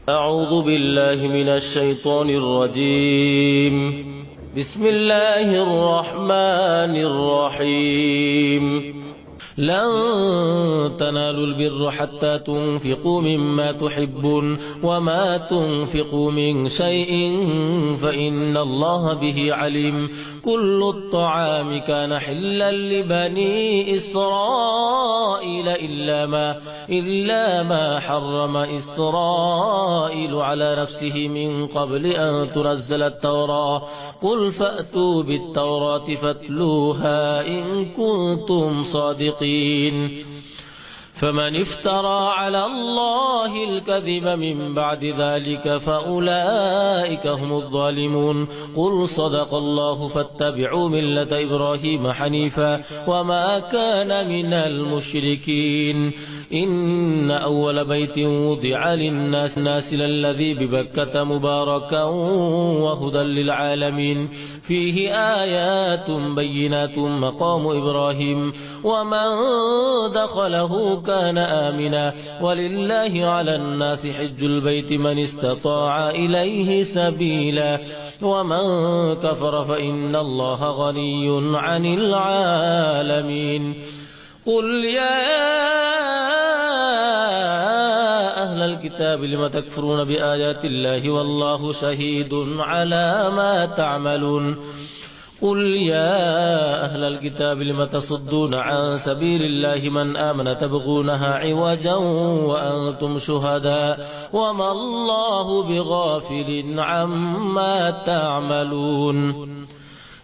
أعوذ بالله من الشيطان الرجيم. بسم الله الرحمن الرحيم. لن تنالوا البر حتى تنفقوا مما تحبون وما تنفقوا من شيء فإن الله به عليم. كل الطعام كان حلا لبني إسرائيل إلا ما حرم إسرائيل على نفسه من قبل أن تنزل التوراة. قل فأتوا بالتوراة فاتلوها إن كنتم صادقين. فمن افترى على الله الكذب من بعد ذلك فأولئك هم الظالمون. قل صدق الله فاتبعوا ملة إبراهيم حنيفا وما كان من المشركين. إن أول بيت وضع للناس للذي ببكة مباركا وهدى للعالمين. فيه آيات بينات مقام إبراهيم ومن دخله كان آمنا. ولله على الناس حج البيت من استطاع إليه سبيلا ومن كفر فإن الله غني عن العالمين. قل يا أهل الكتاب لم تكفرون بآيات الله والله شهيد على ما تعملون. قل يا أهل الكتاب لم تصدون عن سبيل الله من آمن تبغونها عوجا وأنتم شهداء وما الله بغافل عما تعملون.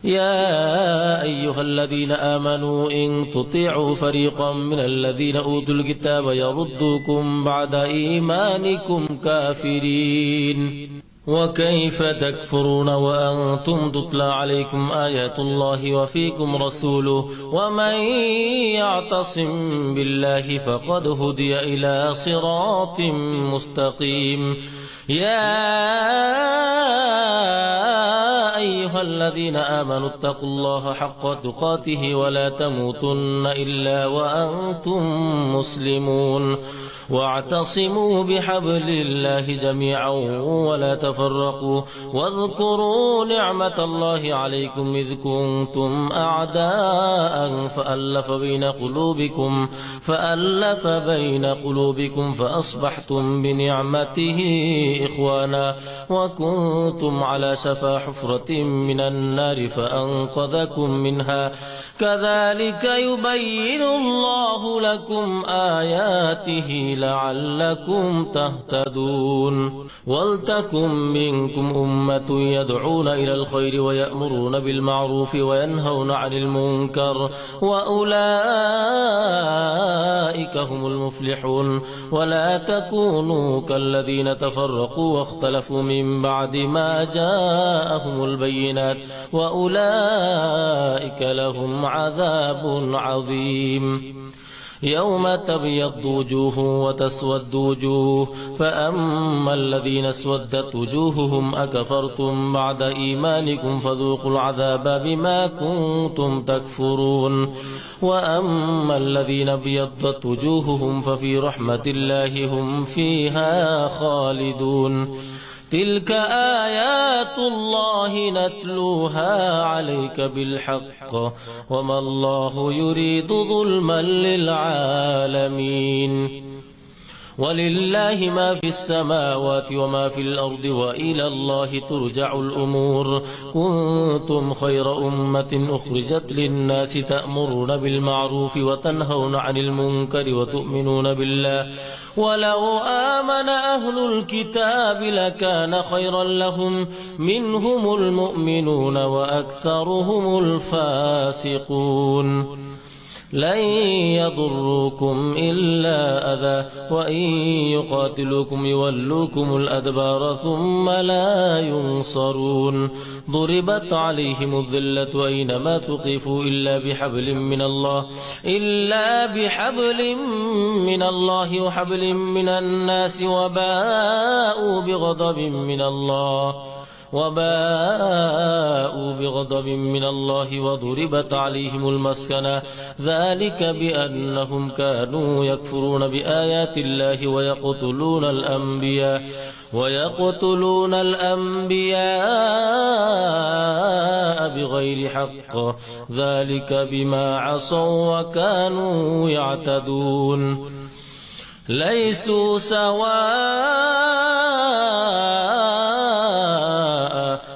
يا أيها الذين آمنوا إن تطيعوا فريقا من الذين أوتوا الكتاب يردوكم بعد إيمانكم كافرين. وكيف تكفرون وأنتم تتلى عليكم آيات الله وفيكم رسوله ومن يعتصم بالله فقد هدي إلى صراط مستقيم. يا أيها الذين آمنوا اتقوا الله حق تقاته ولا تموتن إلا وأنتم مسلمون. واعتصموا بحبل الله جميعا ولا تفرقوا واذكروا نعمة الله عليكم إذ كنتم أعداء فألف بين قلوبكم فأصبحتم بنعمته إخوانا وكنتم على شفا حفرة من النار فأنقذكم منها. كذلك يبين الله لكم آياته لعلكم تهتدون. ولتكن منكم أمة يدعون إلى الخير ويأمرون بالمعروف وينهون عن المنكر وأولئك هم المفلحون. ولا تكونوا كالذين تفرقوا واختلفوا من بعد ما جاءهم البينات وأولئك لهم عذاب عظيم. يوم تبيض وجوه وتسود وجوه فأما الذين اسودت وجوههم أكفرتم بعد إيمانكم فذوقوا العذاب بما كنتم تكفرون. وأما الذين ابيضت وجوههم ففي رحمة الله هم فيها خالدون. تلك آيات الله نتلوها عليك بالحق وما الله يريد ظلما للعالمين. ولله ما في السماوات وما في الأرض وإلى الله ترجع الأمور. كنتم خير أمة أخرجت للناس تأمرون بالمعروف وتنهون عن المنكر وتؤمنون بالله. ولو آمن أهل الكتاب لكان خيرا لهم منهم المؤمنون وأكثرهم الفاسقون. لن يضروكم إلا أذى وإن يقاتلوكم يولوكم الأدبار ثم لا ينصرون. ضربت عليهم الذلة أينما ثقفوا إلا بحبل من الله وحبل من الناس وباءوا بغضب من الله وباءوا بغضب من الله وضربت عليهم المسكنة ذلك بأنهم كانوا يكفرون بآيات الله ويقتلون الأنبياء بغير حق ذلك بما عصوا وكانوا يعتدون ليسوا سواء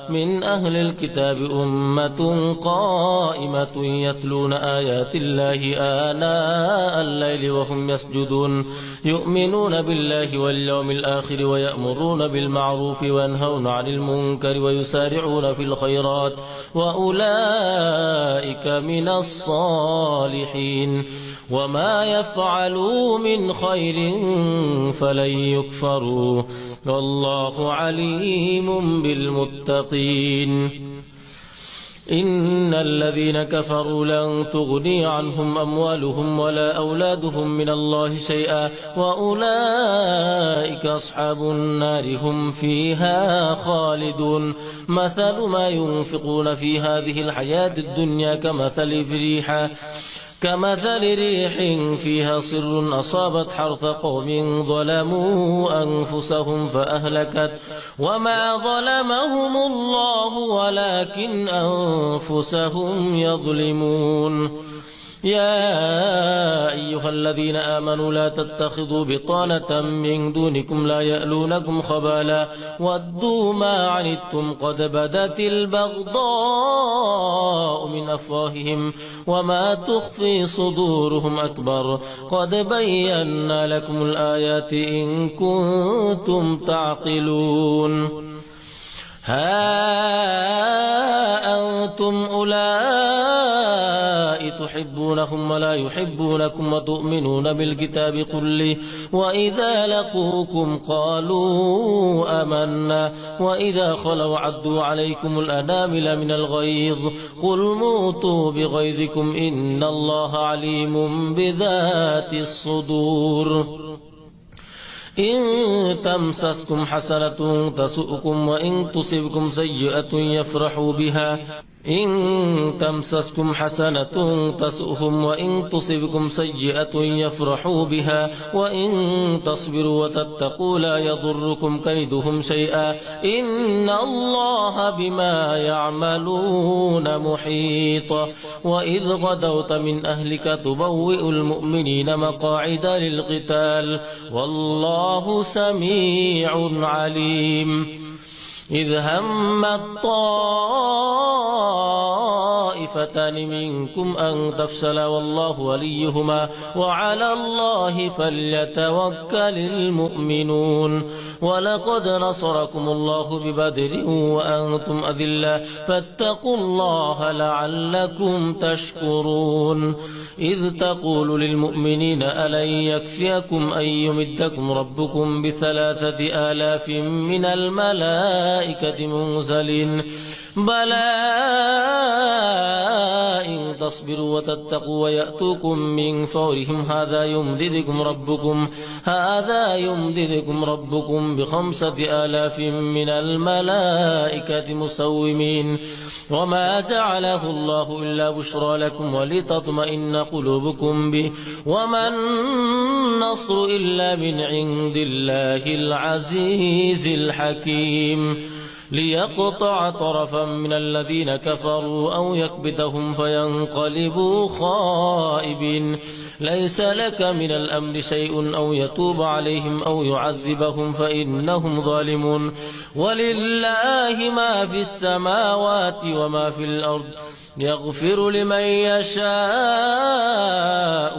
من أهل الكتاب أمة قائمة يتلون آيات الله آناء الليل وهم يسجدون يؤمنون بالله واليوم الآخر ويأمرون بالمعروف وينهون عن المنكر ويسارعون في الخيرات وأولئك من الصالحين وما يفعلوا من خير فلن يكفروا والله عليم بالمتقين إن الذين كفروا لن تغني عنهم أموالهم ولا أولادهم من الله شيئا وأولئك أصحاب النار هم فيها خالدون مثل ما ينفقون في هذه الحياة الدنيا كمثل ريح فيها صر أصابت حرث قوم ظلموا أنفسهم فأهلكت وما ظلمهم الله ولكن أنفسهم يظلمون يا أيها الذين آمنوا لا تتخذوا بطانة من دونكم لا يألونكم خبالا ودوا ما عنتم قد بدت البغضاء من أفواههم وما تخفي صدورهم أكبر قد بينا لكم الآيات إن كنتم تعقلون ها أنتم أولئك تحبونهم ولا يحبونكم وتؤمنون بالكتاب كله وإذا لقوكم قالوا آمنا وإذا خلوا عدوا عليكم الأنامل من الغيظ قل موتوا بغيظكم إن الله عليم بذات الصدور إن تمسسكم حسنة تسؤكم وإن تصبكم سيئة يفرحوا بها إن تمسسكم حسنة تسؤهم وإن تصبكم سيئة يفرحوا بها وإن تصبروا وتتقوا لا يضركم كيدهم شيئا إن الله بما يعملون محيط وإذ غدوت من أهلك تبوئ المؤمنين مقاعد للقتال والله سميع عليم إذ هم الطائفتان منكم أن تفشلا والله وليهما وعلى الله فليتوكل المؤمنون ولقد نصركم الله ببدر وأنتم أذلة فاتقوا الله لعلكم تشكرون إذ تقول للمؤمنين ألن يكفيكم أن يمدكم ربكم ب3,000 من الملائكة منزلين بلى إن تصبروا وتتقوا ويأتوكم من فورهم هذا يمددكم ربكم ب5,000 من الملائكة مسومين وما جعله الله إلا بشرى لكم ولتطمئن قلوبكم به وما النصر إلا من عند الله العزيز الحكيم ليقطع طرفا من الذين كفروا أو يكبتهم فينقلبوا خائبين ليس لك من الأمر شيء أو يتوب عليهم أو يعذبهم فإنهم ظالمون ولله ما في السماوات وما في الأرض يغفر لمن يشاء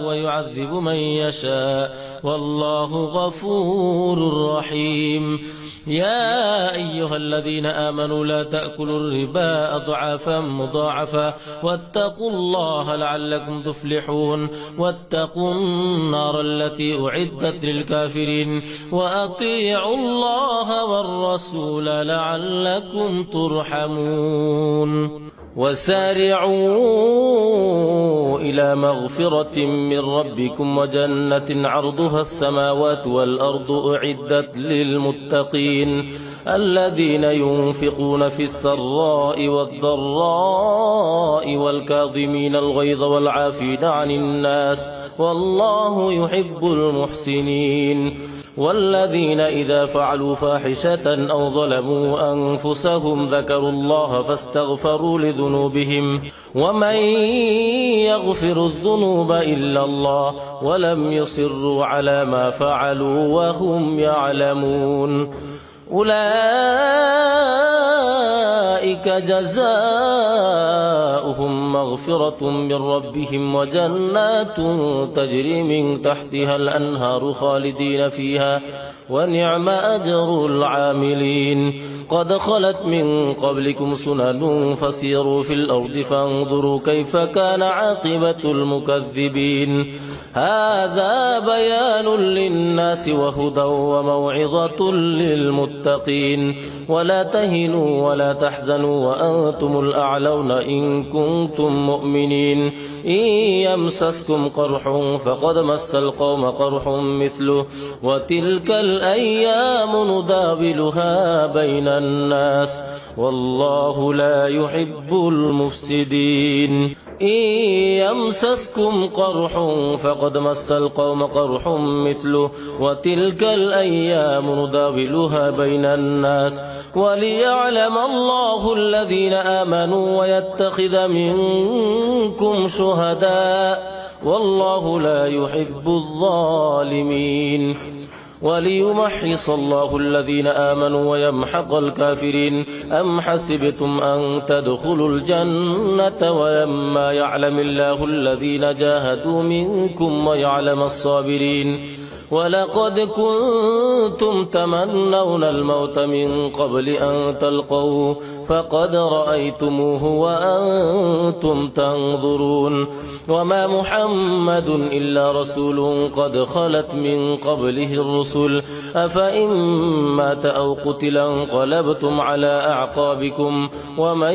ويعذب من يشاء والله غفور رحيم يا أيها الذين آمنوا لا تأكلوا الربا أضعافا مضاعفا واتقوا الله لعلكم تفلحون واتقوا النار التي أعدت للكافرين وأطيعوا الله والرسول لعلكم ترحمون وسارعوا إلى مغفرة من ربكم وجنة عرضها السماوات والأرض أعدت للمتقين الذين ينفقون في السراء والضراء والكاظمين الغيظ والعافين عن الناس والله يحب المحسنين والذين إذا فعلوا فاحشة أو ظلموا أنفسهم ذكروا الله فاستغفروا لذنوبهم ومن يغفر الذنوب إلا الله ولم يصروا على ما فعلوا وهم يعلمون أولئك جزاؤهم مغفرة من ربهم وجنات تجري من تحتها الأنهار خالدين فيها ونعم أجر العاملين قد خلت من قبلكم سنن فسيروا في الأرض فانظروا كيف كان عاقبة المكذبين هذا بيان للناس وهدى وموعظة للمتقين ولا تهنوا ولا تحزنوا وأنتم الأعلون إن كنتم مؤمنين إن يمسسكم قرح فقد مس القوم قرح مثله وتلك الأيام نداولها بين الناس والله لا يحب المفسدين إن يمسسكم قرح فقد مس القوم قرح مثله وتلك الأيام نداولها بين الناس وليعلم الله الذين آمنوا ويتخذ منكم شهداء والله لا يحب الظالمين وليمحص الله الذين آمنوا ويمحق الكافرين أم حسبتم أن تدخلوا الجنة ولما يعلم الله الذين جاهدوا منكم ويعلم الصابرين ولقد كنتم تمنون الموت من قبل أن تلقوه فقد رأيتموه وأنتم تنظرون وما محمد إلا رسول قد خلت من قبله الرسل أفإن مات أو قتل انقلبتم على أعقابكم ومن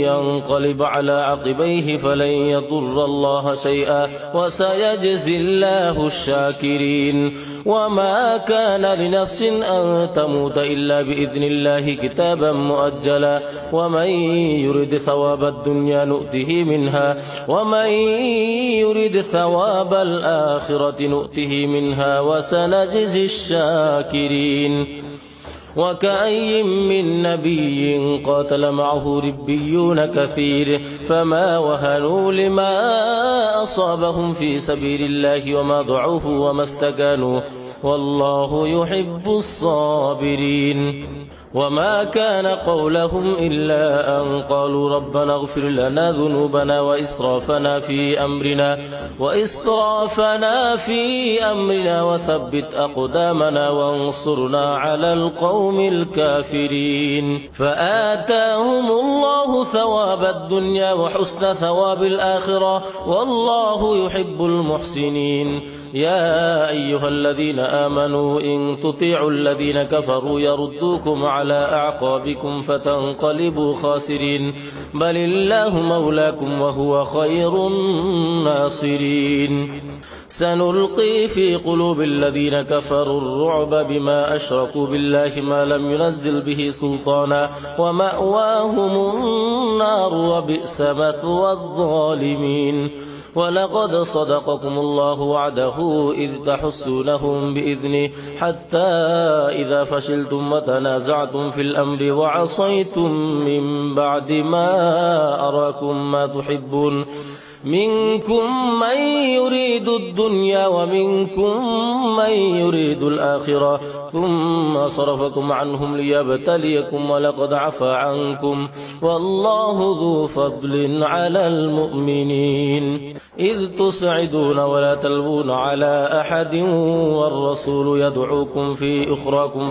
ينقلب على عقبيه فلن يضر الله شيئا وسيجزي الله الشاكرين وما كان لنفس أن تموت إلا بإذن الله كتابا مؤجلا ومن يرد ثواب الدنيا نؤته منها ومن يرد ثواب الآخرة نؤته منها وسنجزي الشاكرين وكأي من نبي قاتل معه ربيون كثير فما وهنوا لما أصابهم في سبيل الله وما ضعفوا وما استكانوا والله يحب الصابرين وما كان قولهم إلا أن قالوا ربنا اغفر لنا ذنوبنا وإسرافنا في أمرنا وثبت أقدامنا وانصرنا على القوم الكافرين فآتاهم الله ثواب الدنيا وحسن ثواب الآخرة والله يحب المحسنين يا أيها الذين آمنوا إن تطيعوا الذين كفروا يردوكم على أعقابكم فتنقلبوا خاسرين بل الله مولاكم وهو خير الناصرين سنلقي في قلوب الذين كفروا الرعب بما أشركوا بالله ما لم ينزل به سلطانا ومأواهم النار وبئس مثوى الظالمين ولقد صدقكم الله وعده إذ تحسونهم بإذنه حتى إذا فشلتم وتنازعتم في الأمر وعصيتم من بعد ما أراكم ما تحبون منكم من يريد الدنيا ومنكم من يريد الآخرة ثم صرفكم عنهم ليبتليكم ولقد عفا عنكم والله ذو فضل على المؤمنين إذ تسعدون ولا تلوون على أحد والرسول يدعوكم في أخراكم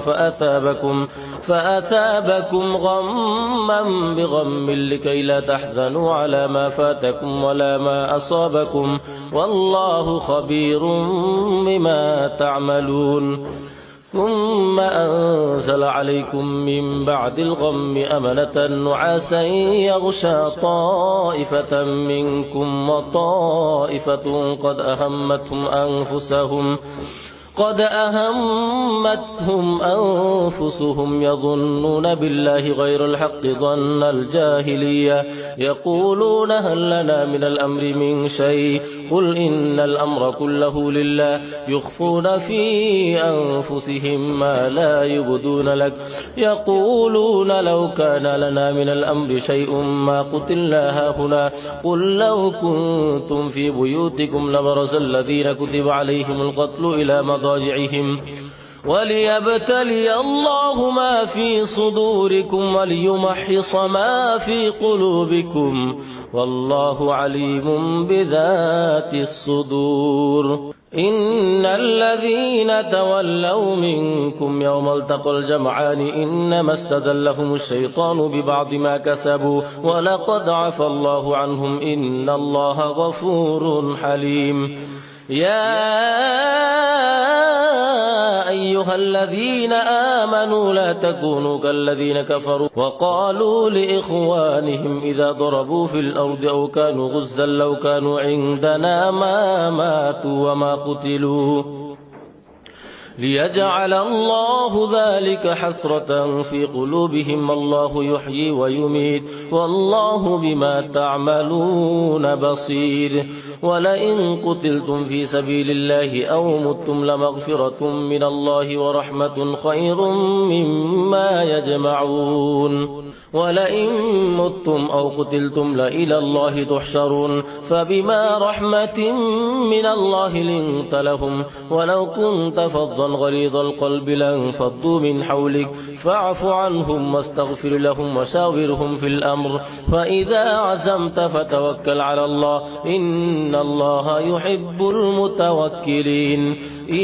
فأثابكم غما بغم لكي لا تحزنوا على ما فاتكم ولا ما أصابكم والله خبير بما تعملون ثم أنزل عليكم من بعد الغم أمنة نعاسا يغشى طائفة منكم وطائفة قد أهمتهم أنفسهم يظنون بالله غير الحق ظن الجاهلية يقولون هل لنا من الأمر من شيء قل إن الأمر كله لله يخفون في أنفسهم ما لا يبدون لك يقولون لو كان لنا من الأمر شيء ما قتلنا هاهنا قل لو كنتم في بيوتكم لبرز الذين كتب عليهم القتل إلى مضاجعهم وليبتلي الله ما في صدوركم وليمحص ما في قلوبكم والله عليم بذات الصدور إن الذين تولوا منكم يوم التقى الجمعان إنما استزلهم الشيطان ببعض ما كسبوا ولقد عفى الله عنهم إن الله غفور حليم يا أيها الذين آمنوا لا تكونوا كالذين كفروا وقالوا لإخوانهم إذا ضربوا في الأرض أو كانوا غزا لو كانوا عندنا ما ماتوا وما قتلوا ليجعل الله ذلك حسرة في قلوبهم الله يحيي ويميت والله بما تعملون بصير ولئن قتلتم في سبيل الله أو متم لمغفرة من الله ورحمة خير مما يجمعون ولئن متم أو قتلتم لإلى الله تحشرون فبما رحمة من الله لنت لهم ولو كنت فظا غليظ القلب لانفضوا من حولك فاعف عنهم واستغفر لهم وشاورهم في الأمر فإذا عزمت فتوكل على الله إن الله يحب المتوكلين إن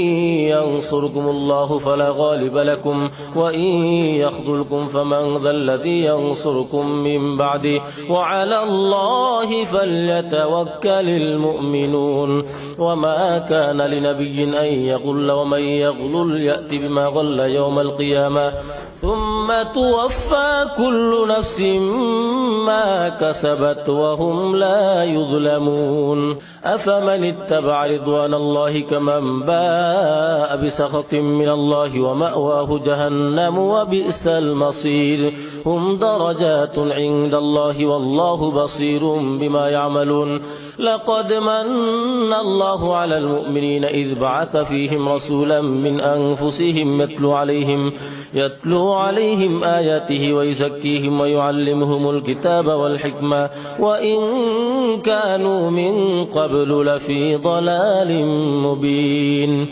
ينصركم الله فلا غالب لكم وإن يخذلكم فمن ذا الذي ينصركم من بعده وعلى الله فليتوكل المؤمنون وما كان لنبي أن يغل ومن يغلل يأتي بما غل يوم القيامة ثم توفى كل نفس ما كسبت وهم لا يظلمون أفمن اتبع رضوان الله كمن باء بسخط من الله ومأواه جهنم وبئس المصير هم درجات عند الله والله بصير بما يعملون لقد من الله على المؤمنين إذ بعث فيهم رسولا من أنفسهم يتلو عليهم آياته ويزكيهم ويعلمهم الكتاب والحكمة وإن كانوا من قبل لفي ضلال مبين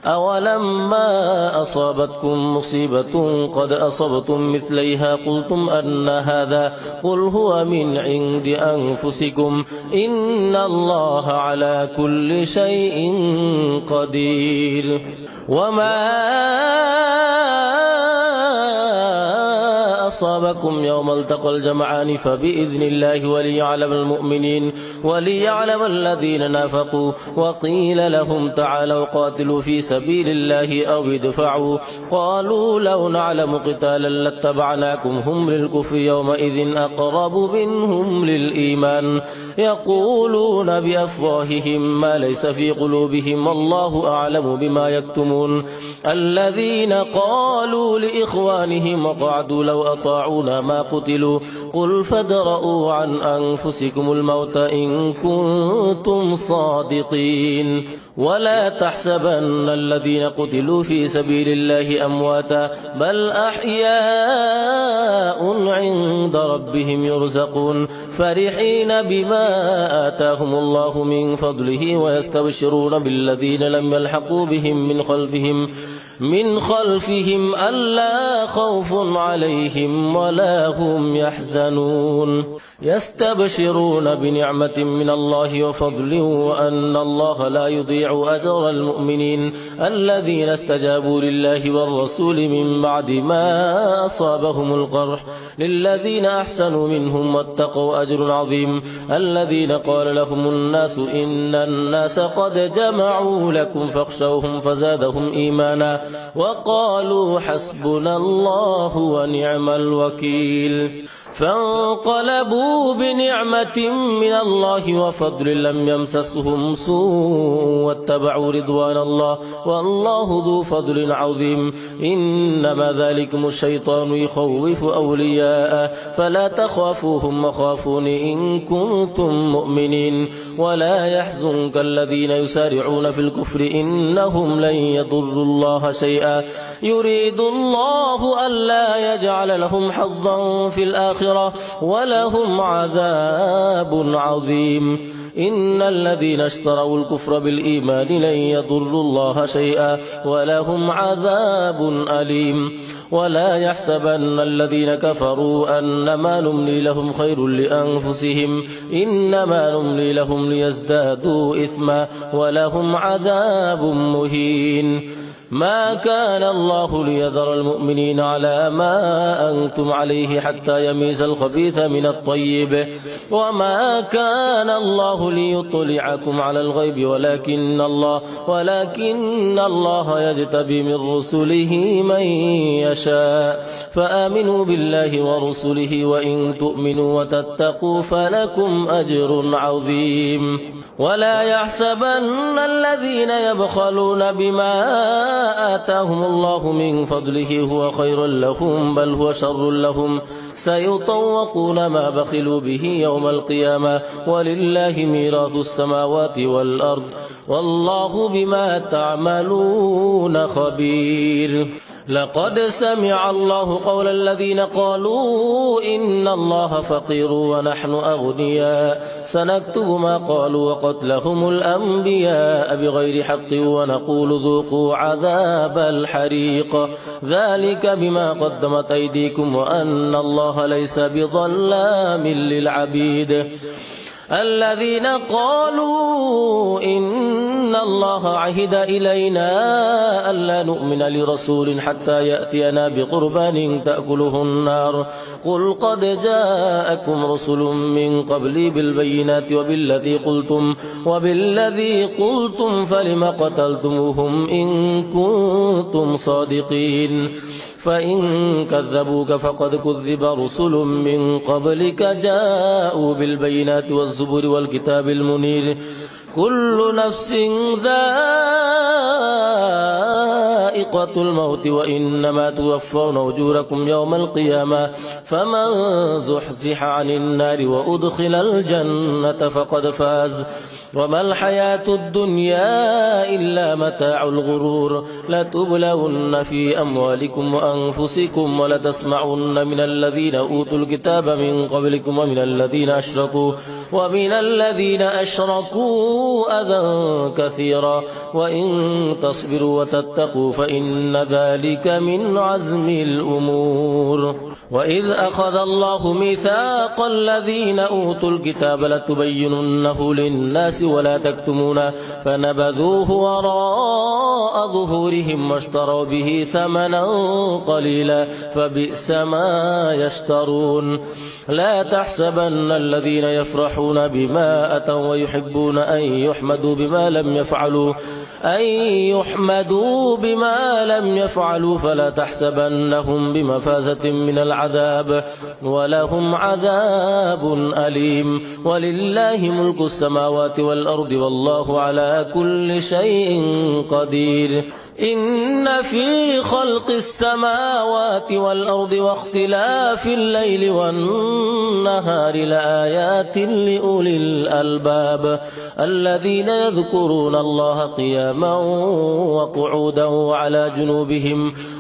أولما أصابتكم مصيبة قد أصبتم مثليها قلتم أن هذا قل هو من عند أنفسكم إن الله على كل شيء قدير وما أصابكم يوم التقى الجمعان فبإذن الله وليعلم المؤمنين وليعلم الذين نافقوا وقيل لهم تعالوا قاتلوا في سبيل الله أو ادفعوا قالوا لو نعلم قتالا لاتبعناكم هم للكفر يومئذ أقرب منهم للإيمان يقولون بأفواههم ما ليس في قلوبهم والله أعلم بما يكتمون الذين قالوا لإخوانهم وقعدوا لو أطاعونا ما قتلوا قل فادرءوا عن أنفسكم الموت إن كنتم صادقين ولا تحسبن الذين قتلوا في سبيل الله أمواتا بل أحياء عند ربهم يرزقون فرحين بما آتاهم الله من فضله ويستبشرون بالذين لم يلحقوا بهم من خلفهم ألا خوف عليهم ولا هم يحزنون يستبشرون بنعمة من الله وفضل وأن الله لا يضيع أجر المؤمنين الذين استجابوا لله والرسول من بعد ما أصابهم القرح للذين أحسنوا منهم واتقوا أجر عظيم الذين قال لهم الناس إن الناس قد جمعوا لكم فاخشوهم فزادهم إيمانا وقالوا حسبنا الله ونعم الوكيل. فانقلبوا بنعمة من الله وفضل لم يمسسهم سوء واتبعوا رضوان الله والله ذو فضل عظيم. إنما ذلكم الشيطان يخوف أولياءه فلا تخافوهم وخافون إن كنتم مؤمنين. ولا يحزنك الذين يسارعون في الكفر إنهم لن يضروا الله شيئا يريد الله ألا يجعل لهم حظا في الآخرة ولهم عذاب عظيم. إن الذين اشتروا الكفر بالإيمان لن يضروا الله شيئا ولهم عذاب أليم. ولا يحسبن الذين كفروا أنما نملي لهم خير لأنفسهم إنما نملي لهم ليزدادوا إثما ولهم عذاب مهين. ما كان الله ليذر المؤمنين على ما أنتم عليه حتى يميز الخبيث من الطيب وما كان الله ليطلعكم على الغيب ولكن الله يجتبي من رسله من يشاء. فآمنوا بالله ورسله وإن تؤمنوا وتتقوا فلكم أجر عظيم. ولا يحسبن الذين يبخلون بما آتاهم الله من فضله هو خير لهم بل هو شر لهم سيطوقون ما بخلوا به يوم القيامة ولله ميراث السماوات والأرض والله بما تعملون خبير. لقد سمع الله قول الذين قالوا إن الله فقير ونحن أغنياء سنكتب ما قالوا وقتلهم الأنبياء بغير حق ونقول ذوقوا عذاب الحريق ذلك بما قدمت أيديكم وأن الله ليس بظلام للعبيد. الذين قالوا إن الله عهد إلينا ألا نؤمن لرسول حتى يأتينا بقربان تأكله النار قل قد جاءكم رسل من قبلي بالبينات وبالذي قلتم فلم قتلتموهم إن كنتم صادقين. فإن كذبوك فقد كذب رسل من قبلك جاءوا بالبينات والزبر والكتاب المنير كل نفس ذائقة الموت وإنما توفون أجوركم يوم القيامة فمن زحزح عن النار وأدخل الجنة فقد فاز وما الحياة الدنيا إلا متاع الغرور. لتبلون في أموالكم وأنفسكم ولتسمعن من الذين أوتوا الكتاب من قبلكم ومن الذين أشركوا أذى كثيرا وإن تصبروا وتتقوا فإن ذلك من عزم الأمور. وإذ أخذ الله ميثاق الذين أوتوا الكتاب لتبيننه للناس ولا تكتمونه فنبذوه وراء ظهورهم واشتروا به ثمنا قليلا فبئس ما يشترون. لا تحسبن الذين يفرحون بما أتوا ويحبون أن يحمدوا بما لم يفعلوا فلا تحسبنهم بمفازة من العذاب ولهم عذاب أليم. ولله ملك السماوات والأرض والله على كل شيء قدير. إن في خلق السماوات والأرض واختلاف الليل والنهار لآيات لأولي الألباب الذين يذكرون الله قياما وقعودا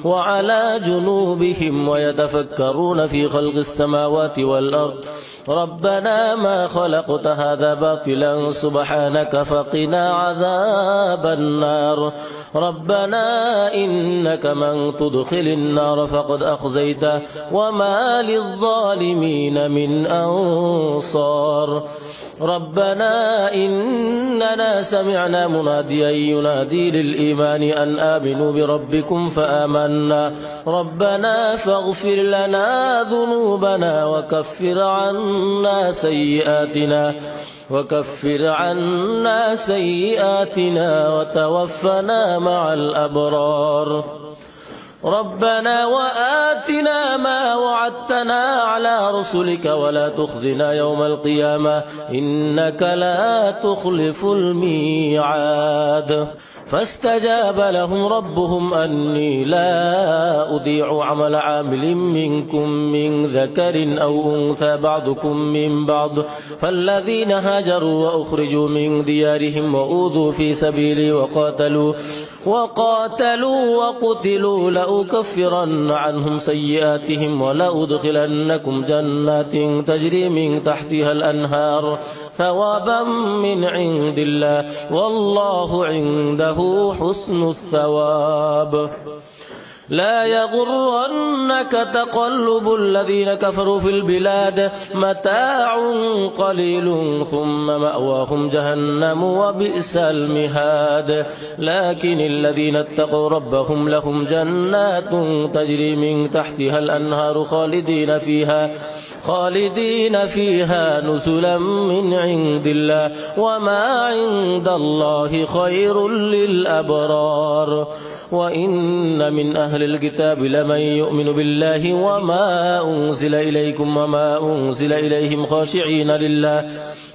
وعلى جنوبهم ويتفكرون في خلق السماوات والأرض ربنا ما خلقت هذا باطلا سبحانك فقنا عذاب النار. ربنا إنك من تدخل النار فقد أخزيته وما للظالمين من أنصار. ربنا إننا سمعنا مناديا ينادي للإيمان أن آمنوا بربكم فآمنا ربنا فاغفر لنا ذنوبنا وكفر عنا سيئاتنا وتوفنا مع الأبرار. ربنا وآتنا ما وعدتنا على رسلك ولا تخزنا يوم القيامة إنك لا تخلف الميعاد فاستجاب لهم ربهم أني لا أضيع عمل عامل منكم من ذكر أو أنثى بعضكم من بعض فالذين هاجروا وأخرجوا من ديارهم وأوذوا في سبيلي وقاتلوا وقتلوا لأكفرن عنهم سيئاتهم ولأدخلنكم جنات تجري من تحتها الأنهار ثوابا من عند الله والله عنده حسن الثواب لا يغرنك تقلب الذين كفروا في البلاد متاع قليل ثم مأواهم جهنم وبئس المهاد لكن الذين اتقوا ربهم لهم جنات تجري من تحتها الأنهار خالدين فيها نزلا من عند الله وما عند الله خير للأبرار وإن من أهل الكتاب لمن يؤمن بالله وما أنزل إليكم وما أنزل إليهم خاشعين لله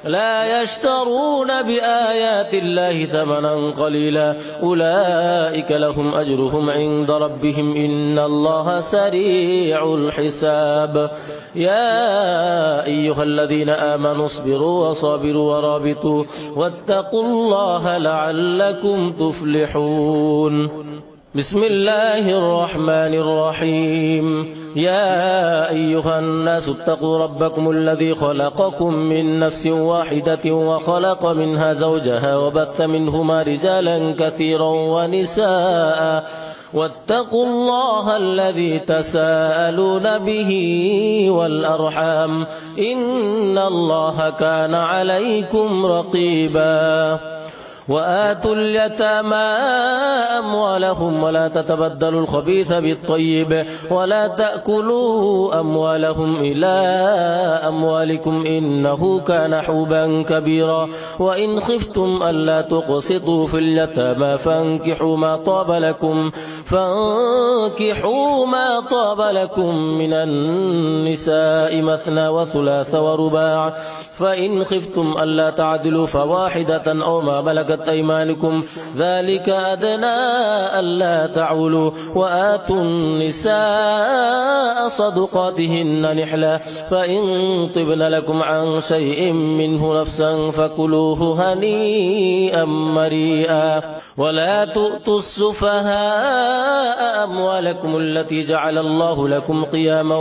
لا يشترون بآيات الله ثمنا قليلا أولئك لهم أجرهم عند ربهم إن الله سريع الحساب يا أيها الذين آمنوا اصبروا وصابروا ورابطوا واتقوا الله لعلكم تفلحون بسم الله الرحمن الرحيم يا أيها الناس اتقوا ربكم الذي خلقكم من نفس واحدة وخلق منها زوجها وبث منهما رجالا كثيرا ونساء واتقوا الله الذي تساءلون به والأرحام إن الله كان عليكم رقيبا وآتوا اليتامى أموالهم ولا تتبدلوا الخبيث بالطيب ولا تأكلوا أموالهم إلى أموالكم إنه كان حوبا كبيرا وإن خفتم ألا تقسطوا في اليتامى فانكحوا ما طاب لكم من النساء مثنى وثلاث ورباع فإن خفتم ألا تعدلوا فواحدة أو ما ملكت أيمانكم ذلك أدنى ألا تعولوا وآتوا النساء صدقاتهن نحلة فإن طبن لكم عن شيء منه نفسا فكلوه هنيئا مريئا ولا تؤتوا السفهاء أموالكم التي جعل الله لكم قياما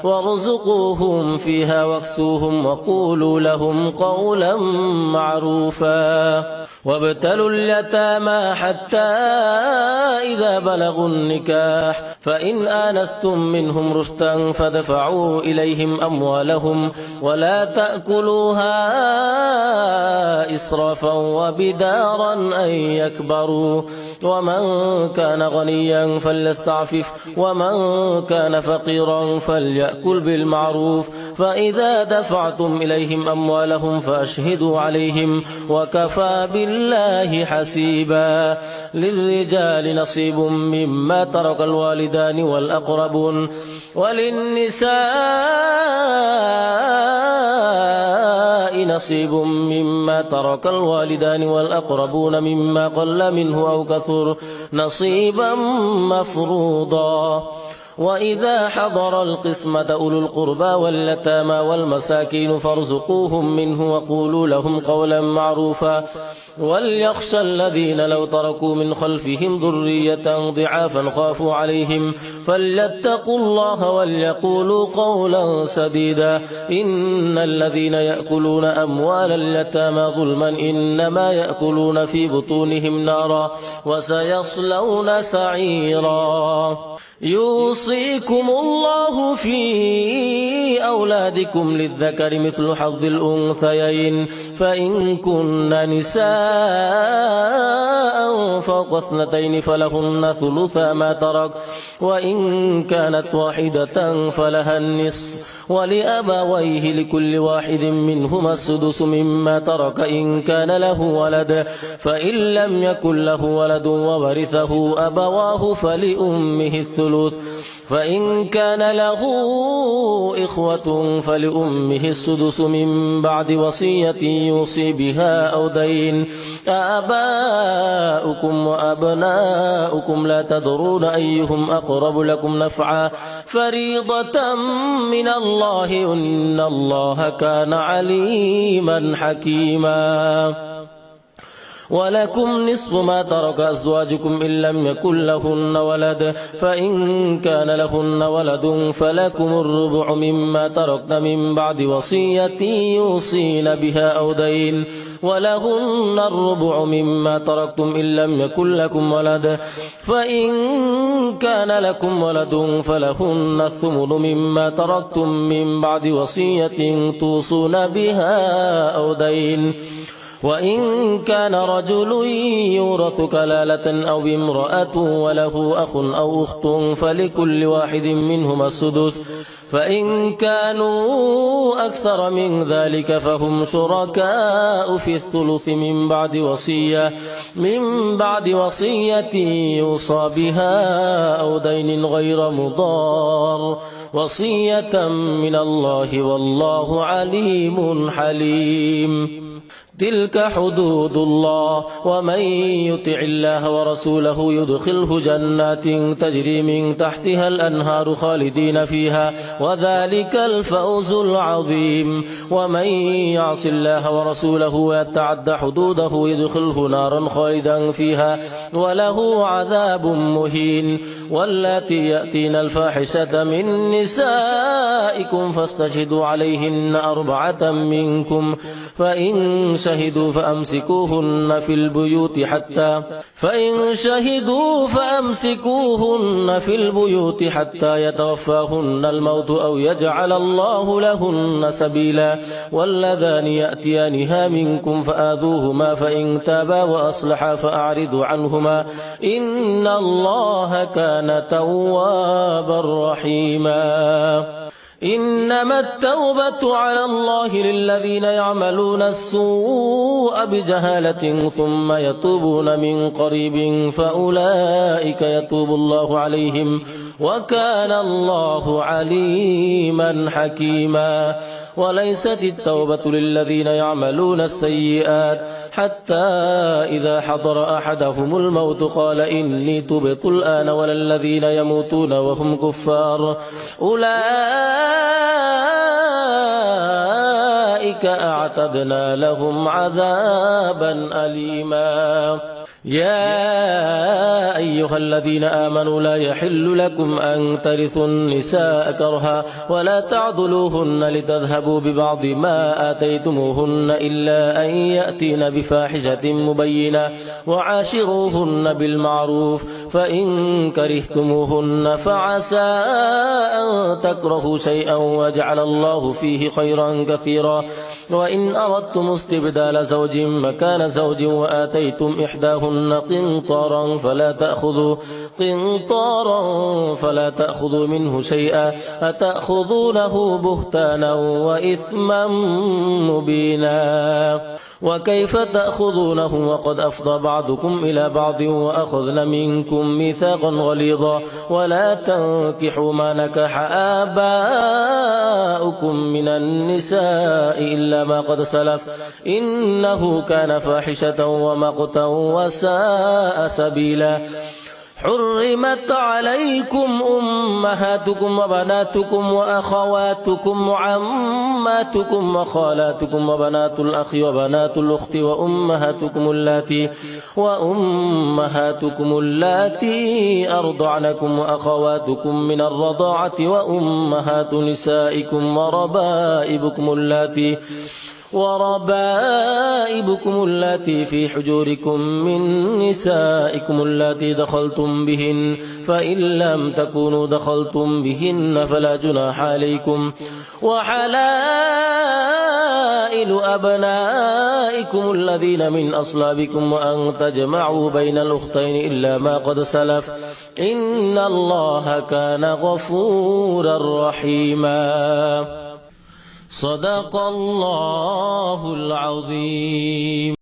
وارزقوهم فيها واكسوهم وقولوا لهم قولا معروفا وابتلوا اليتامى حتى إذا بلغوا النكاح فإن آنستم منهم رشدا فدفعوا إليهم أموالهم ولا تأكلوها إسرافا وبدارا أن يكبروا ومن كان غنيا فليستعفف ومن كان فقيرا فليأكل بالمعروف فإذا دفعتم إليهم أموالهم فأشهدوا عليهم وكفى بالله حسيبا للرجال نصيب مما ترك الوالدان والأقربون وللنساء نصيب مما ترك الوالدان والأقربون مما قل منه أو كثر نصيبا مفروضا وإذا حضر القسمة أولو القربى واليتامى والمساكين فارزقوهم منه وقولوا لهم قولا معروفا وليخشى الذين لو تركوا من خلفهم ذرية ضعافا خافوا عليهم فليتقوا الله وليقولوا قولا سديدا إن الذين يأكلون أموال اليتامى ظلما إنما يأكلون في بطونهم نارا وسيصلون سعيرا يوصيكم الله في أولادكم للذكر مثل حظ الأنثيين فإن كن نساء فوق اثنتين فلهن ثلثا ما ترك، وإن كانت واحدة فلها النصف، ولأبويه لكل واحد منهما السدس مما ترك إن كان له ولد، فإن لم يكن له ولد وورثه أبواه فلأمه الثلث، فإن كان له إخوة فلأمه السدس من بعد وصية يوصي بها أو دين. آباؤكم وأبناؤكم لا تدرون أيهم أقرب لكم نفعا فريضة من الله إن الله كان عليما حكيما. ولكم نصف ما ترك أزواجكم إن لم يكن لهن ولد، فإن كان لهن ولد فلكم الربع مما تركن من بعد وصية يوصين بها أو دين، ولهن الربع مما تركتم إن لم يكن لكم ولد، فإن كان لكم ولد فلهن الثمن مما تركتم من بعد وصية توصون بها أو دين. وإن كان رجل يورث كلالة أو امرأة وله أخ أو أخت فلكل واحد منهما السدس، فإن كانوا أكثر من ذلك فهم شركاء في الثلث من بعد وصية يوصى بها أو دين غير مضار، وصية من الله والله عليم حليم. تلك حدود الله، ومن يطع الله ورسوله يدخله جنات تجري من تحتها الأنهار خالدين فيها وذلك الفوز العظيم. ومن يعص الله ورسوله ويتعد حدوده يدخله نارا خالدا فيها وله عذاب مهين. واللاتي يأتين الفاحشة من نسائكم فاستشهدوا عليهن 4 منكم، فإن شهدوا فأمسكوهن في البيوت حتى يتوفاهن الموت أو يجعل الله لهن سبيلا. واللذان يأتيانها منكم فآذوهما فإن تابا وأصلحا فأعرضوا عنهما إن الله كان توابا رحيما. إنما التوبة على الله للذين يعملون السوء بجهالة ثم يتوبون من قريب فأولئك يتوب الله عليهم وكان الله عليما حكيما. وليست التوبة للذين يعملون السيئات حتى إذا حضر أحدهم الموت قال إني تبت الآن، ولا الذين يموتون وهم كفار أولئك أعتدنا لهم عذابا أليما. يا أيها الذين آمنوا لا يحل لكم أن ترثوا النساء كرها ولا تعضلوهن لتذهبوا ببعض ما آتيتموهن إلا أن يأتين بفاحشة مبينة وعاشروهن بالمعروف، فإن كرهتموهن فعسى أن تكرهوا شيئا ويجعل الله فيه خيرا كثيرا. وإن أردتم استبدال زوج مكان زوج وآتيتم إحداهن قنطارا فلا تأخذوا منه شيئا أتأخذونه بهتانا وإثما مبينا. وكيف تأخذونه وقد أفضى بعضكم إلى بعض وأخذن منكم ميثاقا غليظا. ولا تنكحوا ما نكح آباؤكم من النساء إلا ما قد سلف إنه كان فاحشة ومقتا وساء سبيلا. حرمت عليكم أمهاتكم وبناتكم وأخواتكم وعماتكم وخالاتكم وبنات الأخ وبنات الأخت وأمهاتكم اللاتي أرضعنكم وأخواتكم من الرضاعة وأمهات نسائكم وربائبكم اللاتي في حجوركم من نسائكم اللاتي دخلتم بهن، فإن لم تكونوا دخلتم بهن فلا جناح عليكم. وحلائل أبنائكم الذين من أصلابكم وأن تجمعوا بين الأختين إلا ما قد سلف إن الله كان غفورا رحيما. صدق الله العظيم.